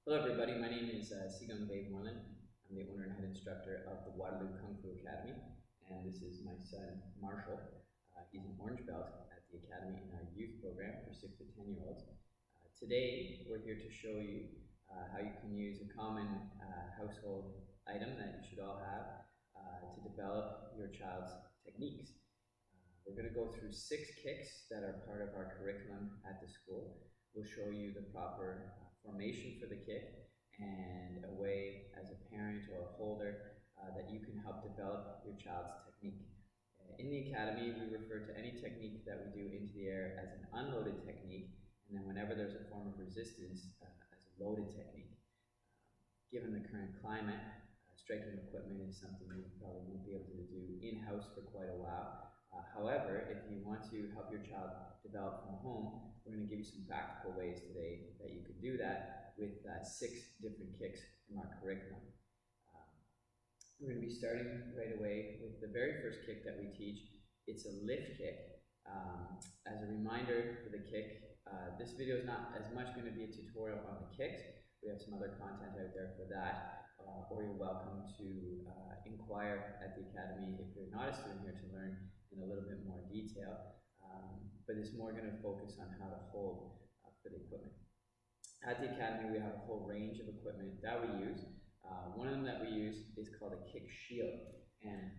Hello everybody, my name is Moreland. I'm the owner and head instructor of the Waterloo Kung-Fu Academy, and this is my son Marshall. He's an orange belt at the Academy in our youth program for 6 to 10 year olds. Today we're here to show you how you can use a common household item that you should all have to develop your child's techniques. We're going to go through 6 kicks that are part of our curriculum at the school. We'll show you the proper formation for the kick and a way as a parent or a holder that you can help develop your child's technique. In the academy, we refer to any technique that we do into the air as an unloaded technique, and then whenever there's a form of resistance, as a loaded technique. Given the current climate, striking equipment is something you probably won't be able to do in-house for quite a while. However, if you want to help your child develop from home, we're going to give you some practical ways today that you can do that with 6 different kicks from our curriculum. We're going to be starting right away with the very first kick that we teach. It's a lift kick. As a reminder for the kick, this video is not as much going to be a tutorial on the kicks. We have some other content out there for that, or you're welcome to inquire at the academy if you're not a student here to learn in a little bit more detail, but it's more going to focus on how to hold for the equipment. At the academy, we have a whole range of equipment that we use. One of them that we use is called a kick shield, and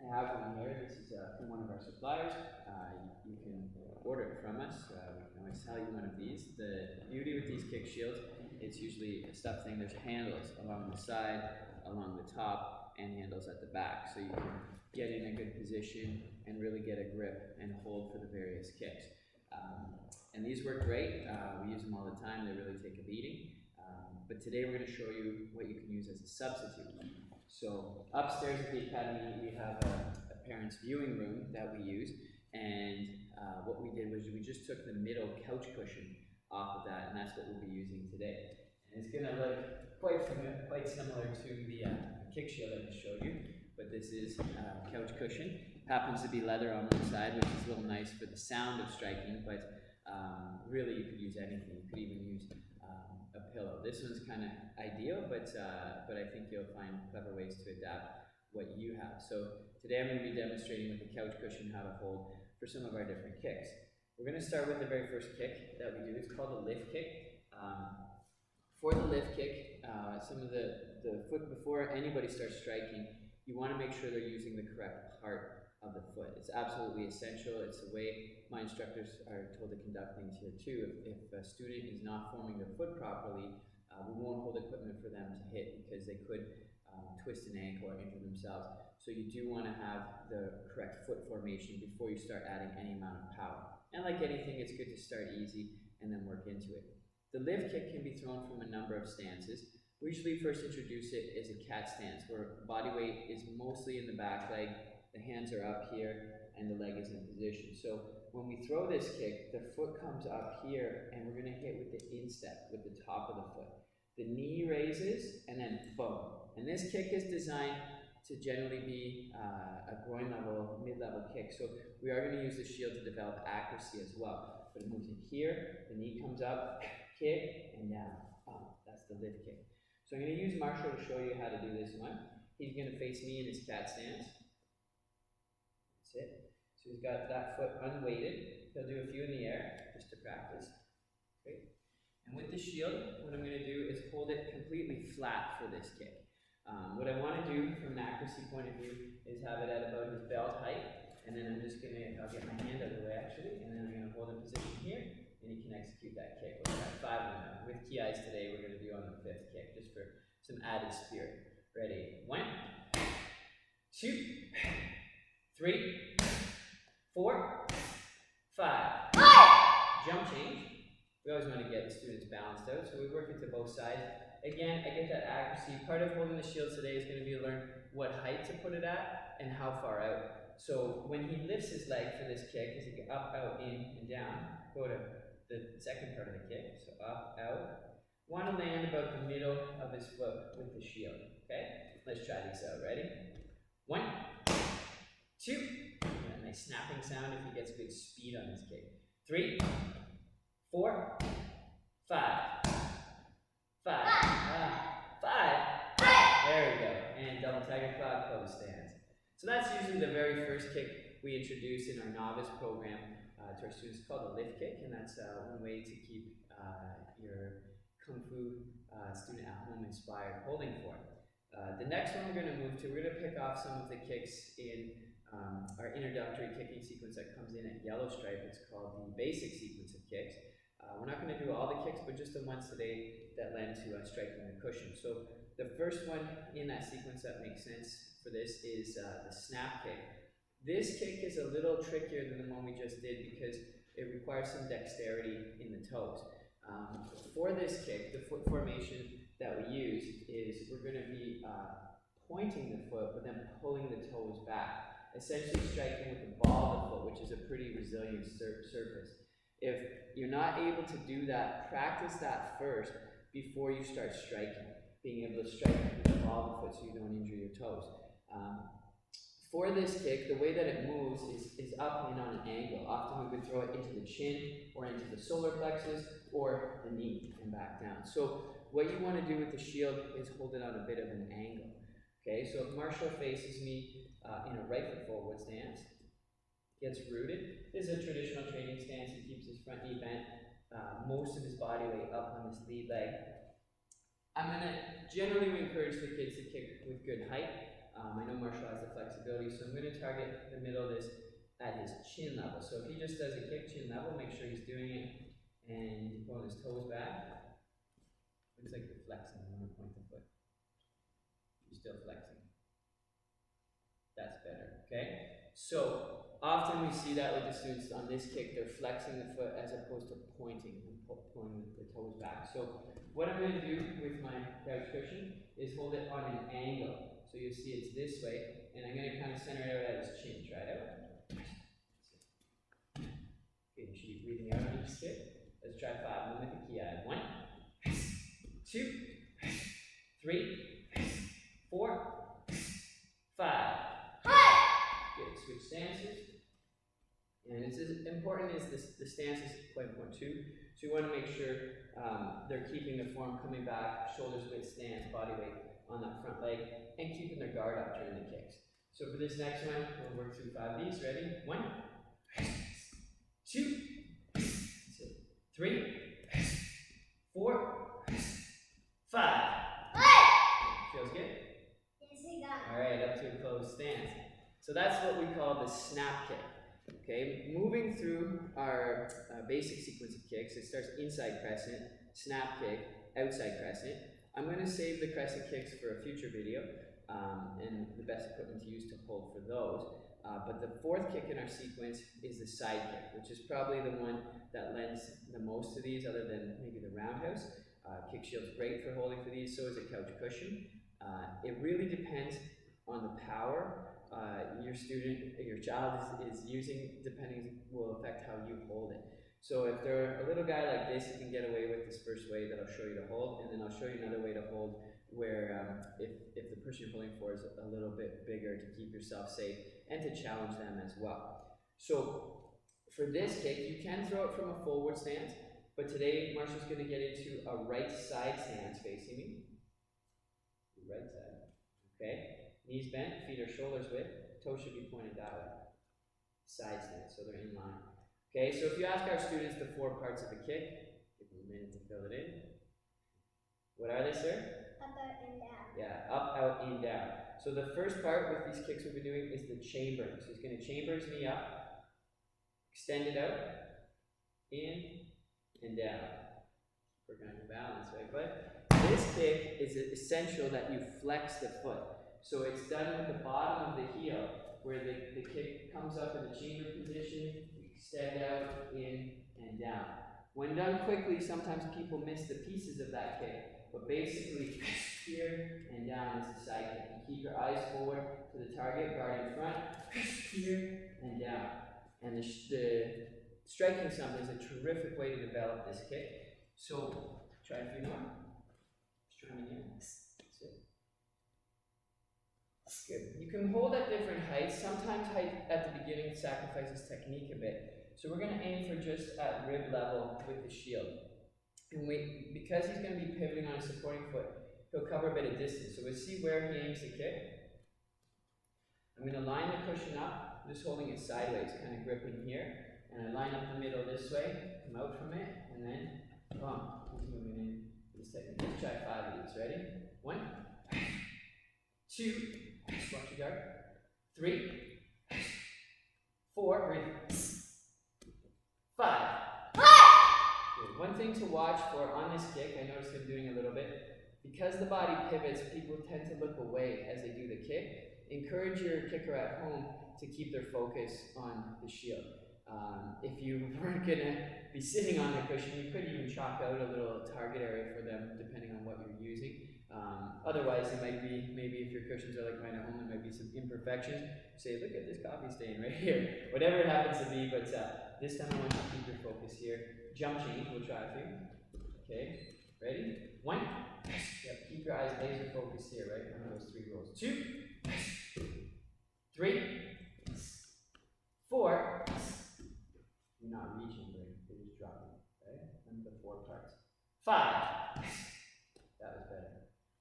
I have one here. This is from one of our suppliers. You can order it from us. We can always sell you one of these. The beauty with these kick shields, it's usually a stuffed thing. There's handles along the side, along the top, and handles at the back, so you can get in a good position and really get a grip and hold for the various kicks. And these work great. We use them all the time. They really take a beating. But today we're going to show you what you can use as a substitute. So upstairs at the academy, we have a parent's viewing room that we use. And what we did was we just took the middle couch cushion off of that, and that's what we'll be using today. And it's going to look quite similar to the kick shield I just showed you. But this is a couch cushion. Happens to be leather on one side, which is a little nice for the sound of striking, but really you could use anything. You could even use a pillow. This one's kind of ideal, but I think you'll find clever ways to adapt what you have. So today I'm going to be demonstrating with the couch cushion how to hold for some of our different kicks. We're going to start with the very first kick that we do. It's called a lift kick. For the lift kick, some of the foot, before anybody starts striking, you want to make sure they're using the correct part of the foot. It's absolutely essential. It's the way my instructors are told to conduct things here too. If a student is not forming their foot properly, we won't hold equipment for them to hit because they could twist an ankle or injure themselves. So you do want to have the correct foot formation before you start adding any amount of power. And like anything, it's good to start easy and then work into it. The lift kick can be thrown from a number of stances. We usually first introduce it as a cat stance, where body weight is mostly in the back leg, the hands are up here, and the leg is in position. So when we throw this kick, the foot comes up here, and we're going to hit with the instep, with the top of the foot. The knee raises, and then boom. And this kick is designed to generally be a groin level, mid-level kick. So we are going to use the shield to develop accuracy as well. But it moves in here, the knee comes up, kick, and down. That's the lift kick. So I'm going to use Marshall to show you how to do this one. He's going to face me in his cat stance. That's it. So he's got that foot unweighted. He'll do a few in the air just to practice. Great. And with the shield, what I'm going to do is hold it completely flat for this kick. What I want to do from an accuracy point of view is have it at about his belt height. And then I'm just going to, I'll get my hand out of the way actually, and then I'm going to hold in position here. And he can execute that kick. We've got 5 of them. With TIs today, we're going to do on the 5th kick, just for some added spirit. Ready? 1, 2, 3, 4, 5. Jump change. We always want to get the students balanced out, so we work it to both sides. Again, I get that accuracy. Part of holding the shield today is going to be to learn what height to put it at and how far out. So when he lifts his leg for this kick, as he go up, out, in, and down, go to the second part of the kick, so up, out. Want to land about the middle of his foot with the shield, okay? Let's try these out, ready? 1, 2, a nice snapping sound if he gets good speed on his kick. 3, 4, 5, 5, So that's usually the very first kick we introduce in our novice program to our students. It's called a lift kick, and that's one way to keep your Kung Fu student at home inspired holding form. The next one we're going to move to, we're going to pick off some of the kicks in our introductory kicking sequence that comes in at yellow stripe. It's called the basic sequence of kicks. We're not going to do all the kicks, but just the ones today that lend to striking the cushion. So the first one in that sequence that makes sense for this is the snap kick. This kick is a little trickier than the one we just did because it requires some dexterity in the toes. For this kick, the foot formation that we use is we're going to be pointing the foot, but then pulling the toes back, essentially striking with the ball of the foot, which is a pretty resilient surface. If you're not able to do that, practice that first before you start striking, being able to strike with the ball of the foot so you don't injure your toes. For this kick, the way that it moves is up and on an angle. Often we would throw it into the chin or into the solar plexus or the knee and back down. So what you want to do with the shield is hold it on a bit of an angle. Okay, so if Marshall faces me in a right foot forward stance, gets rooted. This is a traditional training stance. He keeps his front knee bent, most of his body weight up on his lead leg. I'm going to generally encourage the kids to kick with good height. I know Marshall has the flexibility, so I'm going to target the middle of this at his chin level. So if he just does a kick chin level, make sure he's doing it and pulling his toes back. Looks like you're flexing. I want to point the foot. You're still flexing. That's better, okay? So often we see that with the students on this kick, they're flexing the foot as opposed to pointing and pulling the toes back. So what I'm going to do with my crouch cushion is hold it on an angle. So you'll see it's this way, and I'm going to kind of center it out at his chin. Try it out. Okay, you should be breathing out on each kick. Let's try 5. Move with the key eye. 1, 2, 3, 4, 5. Good. Switch stances. And it's as important as the stance is quite important too. So you want to make sure they're keeping the form coming back, shoulders width stance, body weight on that front leg, and keeping their guard up during the kicks. So for this next one, we'll work through 5 of these. Ready? 1, 2, 3, 4, 5. Feels good? Yes, it does. All right, up to a closed stance. So that's what we call the snap kick. Okay, moving through our basic sequence of kicks, it starts inside crescent, snap kick, outside crescent. I'm going to save the crescent kicks for a future video and the best equipment to use to hold for those. But the fourth kick in our sequence is the sidekick, which is probably the one that lends the most to these other than maybe the roundhouse. Kick shield's great for holding for these, so is a couch cushion. It really depends on the power your child is using, will affect how you hold it. So if they're a little guy like this, you can get away with this first way that I'll show you to hold, and then I'll show you another way to hold where if the person you're holding for is a little bit bigger, to keep yourself safe and to challenge them as well. So for this kick, you can throw it from a forward stance, but today Marshall's going to get into a right side stance facing me. Right side. Okay. Knees bent, feet are shoulders width, toes should be pointed that way. Side stance, so they're in line. Okay, so if you ask our students the 4 parts of a kick, give them a minute to fill it in. What are they, sir? Up, out, and down. Yeah, up, out, in, down. So the first part with these kicks we've been doing is the chamber. So he's going to chamber his knee up, extend it out, in, and down. Working on your balance, right, bud? This kick is essential that you flex the foot. So it's done at the bottom of the heel, where the kick comes up in the chamber position, extend out, in, and down. When done quickly, sometimes people miss the pieces of that kick, but basically, here and down is the side kick. You keep your eyes forward to the target, guard in front, here and down. And the striking something is a terrific way to develop this kick. So, try a few more. Just try them again. That's it. Good. You can hold at different heights. Sometimes height at the beginning sacrifices technique a bit. So we're going to aim for just at rib level with the shield. And because he's going to be pivoting on a supporting foot, he'll cover a bit of distance. So we'll see where he aims to kick. I'm going to line the cushion up, I'm just holding it sideways, kind of gripping here, and I line up the middle this way, come out from it, and then, boom, keep moving in for the second. Let's try 5 of these, ready? 1, 2, watch your guard, 3, 4, breathe, 5. Good. One thing to watch for on this kick, I noticed him doing a little bit, because the body pivots, people tend to look away as they do the kick. Encourage your kicker at home to keep their focus on the shield. If you weren't going to be sitting on the cushion, you could even chalk out a little target area for them, depending on what you're using. Otherwise, it might be, maybe if your cushions are like mine at home, there might be some imperfections. Say, look at this coffee stain right here. Whatever it happens to be, but this time I want you to keep your focus here. Jump change, we'll try a few. Okay, ready? 1. Yep, keep your eyes laser focused here, right? One of those 3 rolls. 2, 3, 4. You're not reaching, but you're just dropping. Okay? And the 4 parts. 5. That was better.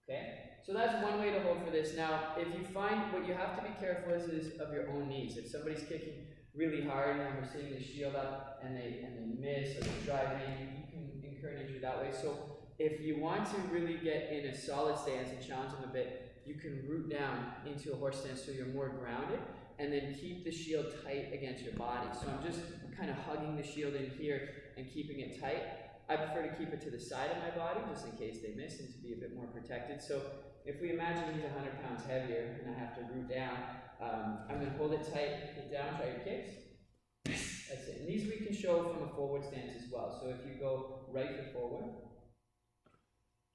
Okay? So that's one way to hold for this. Now, if you find what you have to be careful is of your own knees. If somebody's kicking really hard and we're seeing the shield up and they miss or they drive in, you can incur an injury that way. So if you want to really get in a solid stance and challenge them a bit, you can root down into a horse stance so you're more grounded, and then keep the shield tight against your body. So I'm just kind of hugging the shield in here and keeping it tight. I prefer to keep it to the side of my body just in case they miss and to be a bit more protected. So if we imagine he's 100 pounds heavier and I have to root down, I'm going to hold it tight, get down, try your kicks. That's it. And these we can show from a forward stance as well. So if you go right foot forward,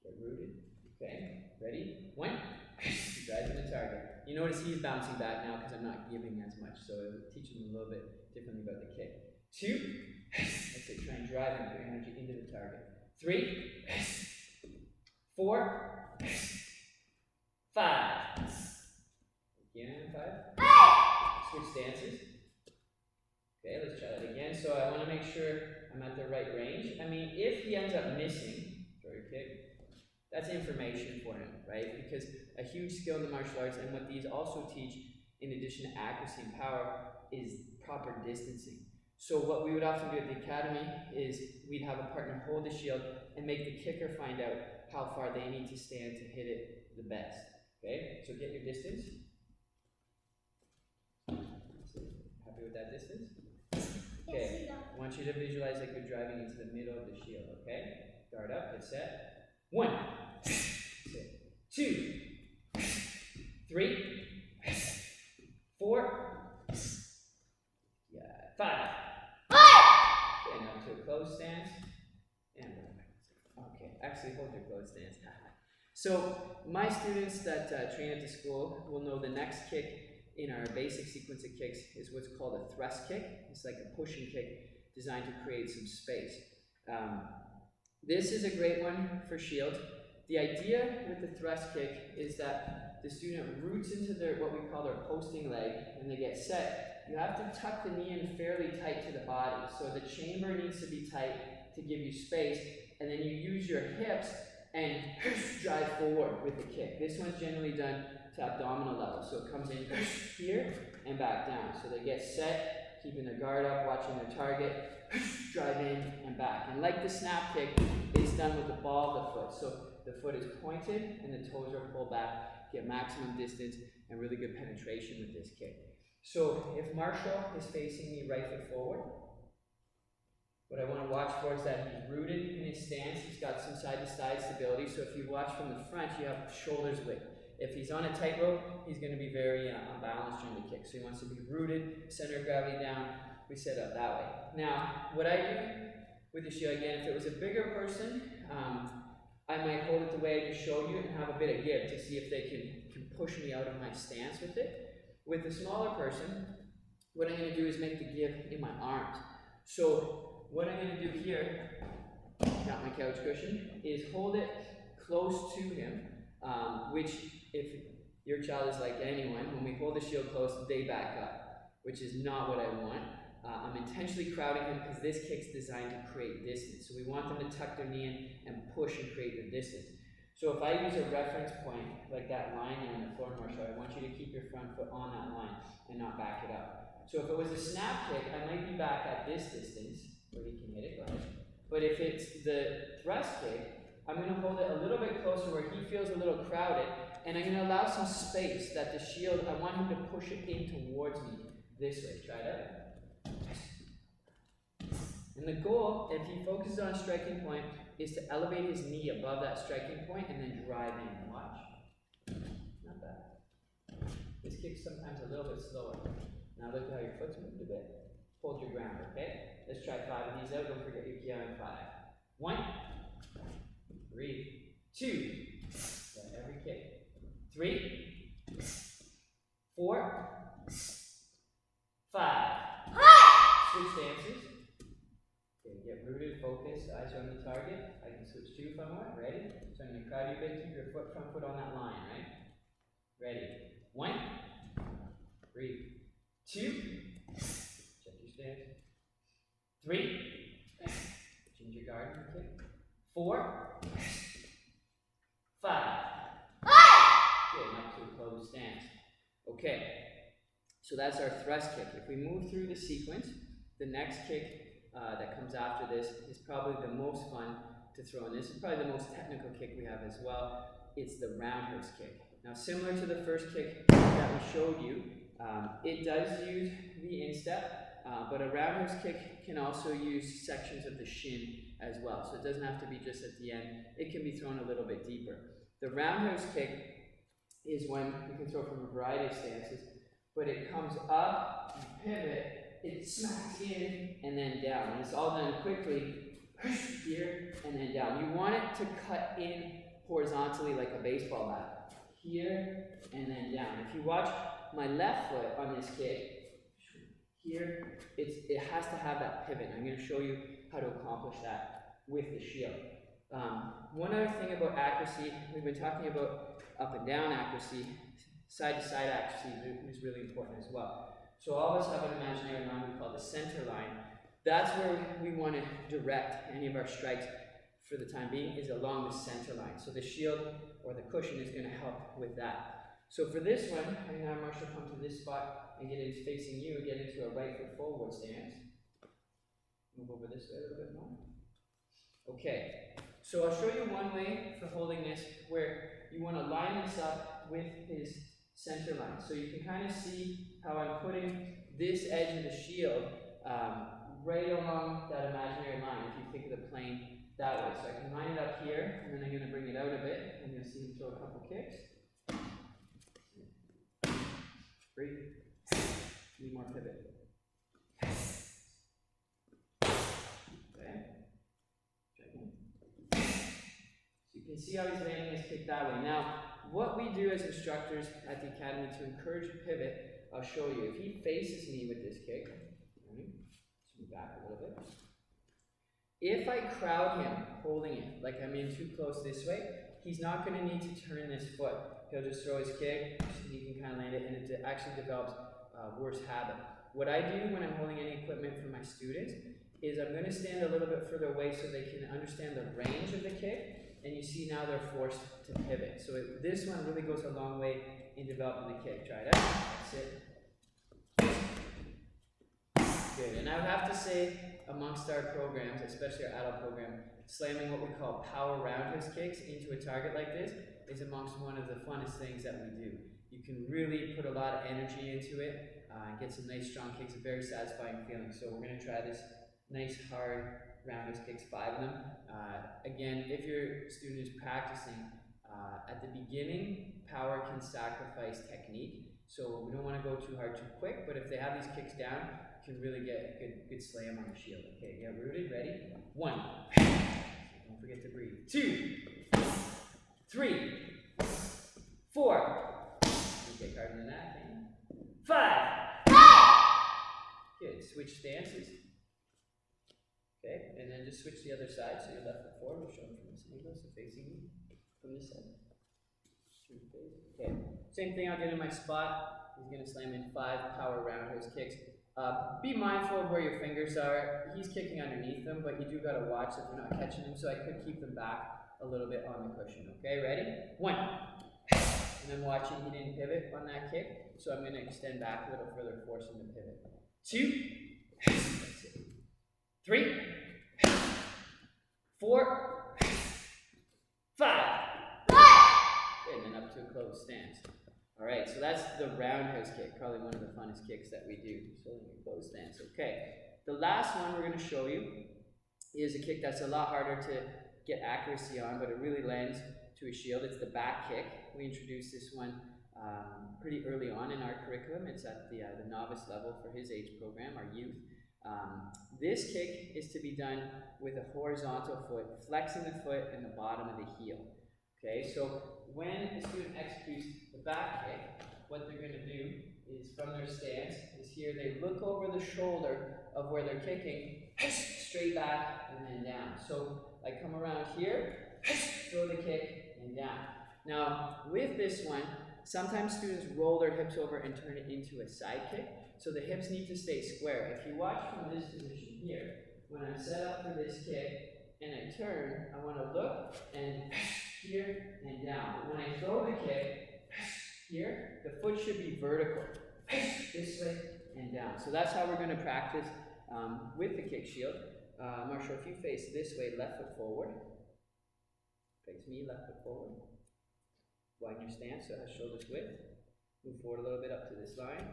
get rooted. Okay, ready? 1. Drive to the target. You notice he's bouncing back now because I'm not giving as much, so it'll teach him a little bit differently about the kick. 2. That's it. Try and drive and put your energy into the target. 3. 4. 5. Again, 5. Switch stances. Okay, let's try that again. So I want to make sure I'm at the right range. I mean, if he ends up missing, throw your kick, that's information for him, right? Because a huge skill in the martial arts, and what these also teach, in addition to accuracy and power, is proper distancing. So what we would often do at the academy is we'd have a partner hold the shield and make the kicker find out how far they need to stand to hit it the best. Okay, so get your distance. Happy with that distance? Okay, I want you to visualize like you're driving into the middle of the shield, okay? Guard up, get set. 1, 2, 3, 4, 5. Okay, now to a closed stance. And okay, actually hold your closed stance. So my students that train at the school will know the next kick in our basic sequence of kicks is what's called a thrust kick. It's like a pushing kick designed to create some space. This is a great one for shield. The idea with the thrust kick is that the student roots into their what we call their posting leg. When they get set, you have to tuck the knee in fairly tight to the body. So the chamber needs to be tight to give you space, and then you use your hips and drive forward with the kick. This one's generally done to abdominal level, so it comes in here and back down. So they get set, keeping their guard up, watching their target, drive in and back. And like the snap kick, it's done with the ball of the foot. So the foot is pointed and the toes are pulled back, get maximum distance and really good penetration with this kick. So if Marshall is facing me right foot forward, what I want to watch for is that he's rooted in his stance. He's got some side-to-side stability. So if you watch from the front, you have shoulders width. If he's on a tightrope, he's going to be very unbalanced during the kick. So he wants to be rooted, center of gravity down. We set up that way. Now, what I do with the shield, again, if it was a bigger person, I might hold it the way I just showed you and have a bit of give to see if they can push me out of my stance with it. With the smaller person, what I'm going to do is make the give in my arms. So what I'm going to do here, got my couch cushion, is hold it close to him, which if your child is like anyone, when we hold the shield close, they back up, which is not what I want. I'm intentionally crowding him because this kick's designed to create distance. So we want them to tuck their knee in and push and create the distance. So if I use a reference point, like that line there in the floor, Marshall, I want you to keep your front foot on that line and not back it up. So if it was a snap kick, I might be back at this distance, where he can hit it, go ahead. But if it's the thrust kick, I'm going to hold it a little bit closer where he feels a little crowded, and I'm going to allow some space that the shield, I want him to push it in towards me this way. Try that. And the goal, if he focuses on striking point, is to elevate his knee above that striking point and then drive in. Watch. Not bad. This kick's sometimes a little bit slower. Now look at how your foot's moved a bit. Hold your ground, okay? Let's try 5 of these out. Don't forget your key on 5. 1. Breathe. 2. Got every kick. 3. 4. 5. Switch stances. Okay, get rooted, focus, eyes on the target. I can switch 2 if I want. Ready? So I'm going to crowd you a bit, keep your front foot on that line, right? Ready? 1. Breathe. 2. Check your stance. 3. Change your guard and kick. 4. 5. Good, up to a closed stance. Okay, so that's our thrust kick. If we move through the sequence, the next kick that comes after this is probably the most fun to throw in. This is probably the most technical kick we have as well. It's the roundhouse kick. Now, similar to the first kick that we showed you, it does use the instep, but a roundhouse kick can also use sections of the shin as well. So it doesn't have to be just at the end. It can be thrown a little bit deeper. The roundhouse kick is when you can throw from a variety of stances, but it comes up, you pivot, it smacks in, and then down. And it's all done quickly, here, and then down. You want it to cut in horizontally like a baseball bat. Here, and then down. If you watch my left foot on this kick, here, it has to have that pivot. I'm going to show you how to accomplish that with the shield. One other thing about accuracy, we've been talking about up and down accuracy, side to side accuracy is really important as well. So all of us have an imaginary line we call the center line. That's where we want to direct any of our strikes for the time being, is along the center line. So the shield or the cushion is going to help with that. So for this one, I'm going to have Marshall come to this spot and get it facing you, get into a right foot forward stance. Move over this way a little bit more. Okay, so I'll show you one way for holding this where you want to line this up with his center line. So you can kind of see how I'm putting this edge of the shield right along that imaginary line, if you think of the plane that way. So I can line it up here, and then I'm going to bring it out a bit, and you'll see him throw a couple kicks. Breathe. Need more pivot. You can see how he's landing his kick that way. Now, what we do as instructors at the academy to encourage pivot, I'll show you. If he faces me with this kick, let's move back a little bit. If I crowd him holding it, like I'm in too close this way, he's not going to need to turn this foot. He'll just throw his kick, he can kind of land it, and it actually develops a worse habit. What I do when I'm holding any equipment for my students is I'm going to stand a little bit further away so they can understand the range of the kick. And you see now they're forced to pivot. So this one really goes a long way in developing the kick. Try it out. Sit. Good. And I would have to say, amongst our programs, especially our adult program, slamming what we call power roundhouse kicks into a target like this is amongst one of the funnest things that we do. You can really put a lot of energy into it and get some nice strong kicks, a very satisfying feeling. So we're going to try this nice hard roundhouse kicks, 5 of them. Again, if your student is practicing, at the beginning, power can sacrifice technique. So we don't want to go too hard too quick, but if they have these kicks down, you can really get a good slam on the shield. Okay, get rooted, ready? 1. Don't forget to breathe. 2. 3. 4. Get harder than that. 5. Good, switch stances. Okay, and then just switch the other side, so your left foot forward. We'll show them from this angle, so facing you from this side. Okay, same thing, I'll get in my spot. He's going to slam in 5 power roundhouse kicks. Be mindful of where your fingers are. He's kicking underneath them, but you do got to watch that they're not catching them, so I could keep them back a little bit on the cushion. Okay, ready? 1. And I'm watching he didn't pivot on that kick, so I'm going to extend back a little further, force him to pivot. 2. 3. 4. 5. And then up to a closed stance. Alright, so that's the roundhouse kick, probably one of the funnest kicks that we do. So in a closed stance. Okay. The last one we're going to show you is a kick that's a lot harder to get accuracy on, but it really lands to a shield. It's the back kick. We introduced this one pretty early on in our curriculum. It's at the novice level for his age program, our youth. This kick is to be done with a horizontal foot, flexing the foot and the bottom of the heel. Okay, so when a student executes the back kick, what they're going to do is from their stance is here they look over the shoulder of where they're kicking, straight back and then down. So I come around here, throw the kick and down. Now with this one, sometimes students roll their hips over and turn it into a side kick. So the hips need to stay square. If you watch from this position here, when I'm set up for this kick and I turn, I want to look and here and down. But when I throw the kick here, the foot should be vertical. This way and down. So that's how we're going to practice with the kick shield. Marshall, if you face this way, left foot forward. Face me, left foot forward. Widen your stance so it has shoulders width. Move forward a little bit up to this line.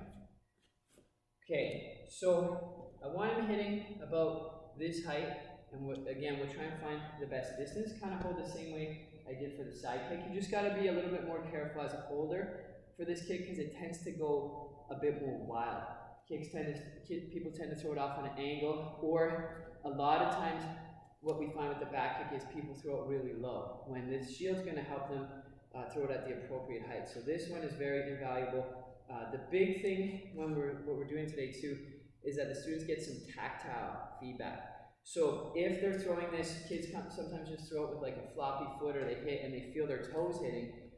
Okay, so I want him hitting about this height, and again, we'll try and find the best distance. Kind of hold the same way I did for the side kick. You just got to be a little bit more careful as a holder for this kick because it tends to go a bit more wild. People tend to throw it off on an angle, or a lot of times what we find with the back kick is people throw it really low, when this shield's going to help them throw it at the appropriate height. So this one is very invaluable. The big thing when what we're doing today too is that the students get some tactile feedback. So if they're throwing this, kids sometimes just throw it with like a floppy foot, or they hit and they feel their toes hitting.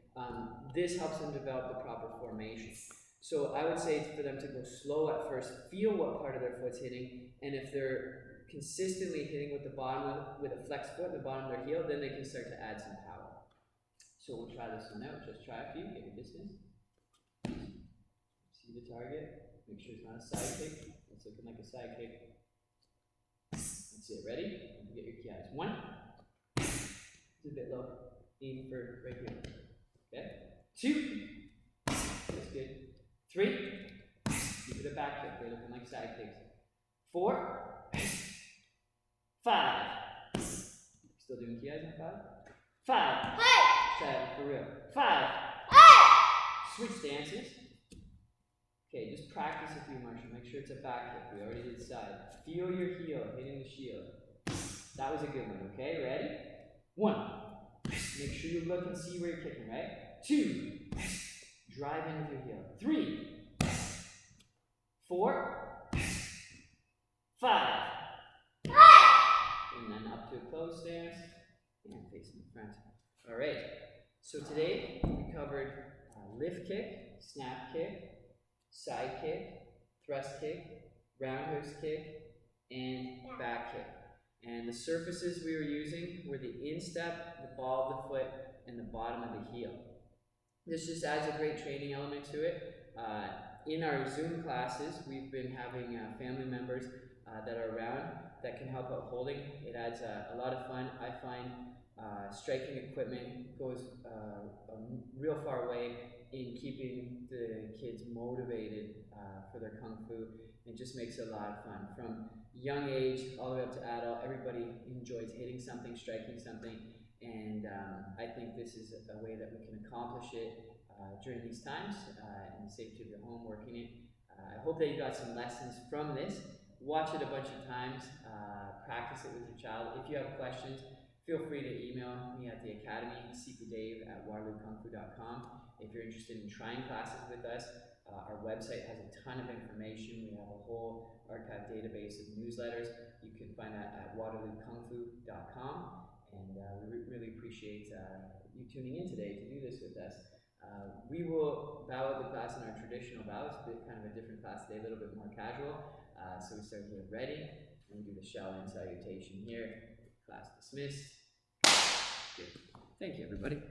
This helps them develop the proper formation. So I would say for them to go slow at first, feel what part of their foot's hitting, and if they're consistently hitting with the bottom with a flexed foot and the bottom of their heel, then they can start to add some power. So we'll try this one out. Just try a few, get your distance. See the target. Make sure it's not a side kick. It's looking like a side kick. That's it. Ready? And get your key eyes. 1. It's a bit low. Aim for right here. Okay. 2. That's good. 3. Keep it a back kick. They're looking like side kicks. 4. 5. Still doing key eyes on 5? 5. 7 for real. 5. Switch stances. Okay, just practice a few, Marshall. Make sure it's a back kick. We already did side. Feel your heel hitting the shield. That was a good one, okay? Ready? 1. Make sure you look and see where you're kicking, right? 2. Drive in with your heel. 3. 4. 5. And then up to a closed stance. And facing the front. Alright, so today we covered lift kick, snap kick, side kick, thrust kick, roundhouse kick, and back kick. And the surfaces we were using were the instep, the ball of the foot, and the bottom of the heel. This just adds a great training element to it. In our Zoom classes, we've been having family members that are around that can help out holding. It adds a lot of fun. I find striking equipment goes a real far way in keeping the kids motivated for their Kung Fu. It just makes it a lot of fun. From young age all the way up to adult, everybody enjoys hitting something, striking something, and I think this is a way that we can accomplish it during these times in the safety of your home working it. I hope that you got some lessons from this. Watch it a bunch of times, practice it with your child. If you have questions, feel free to email me at the Academy, cpdave@waterlookungfu.com. If you're interested in trying classes with us, our website has a ton of information. We have a whole archive database of newsletters. You can find that at waterlookungfu.com. And we really appreciate you tuning in today to do this with us. We will bow at the class in our traditional bow. It's kind of a different class today, a little bit more casual. So we start here, ready, and we do the Shaolin salutation here. Class dismissed. Thank you, everybody.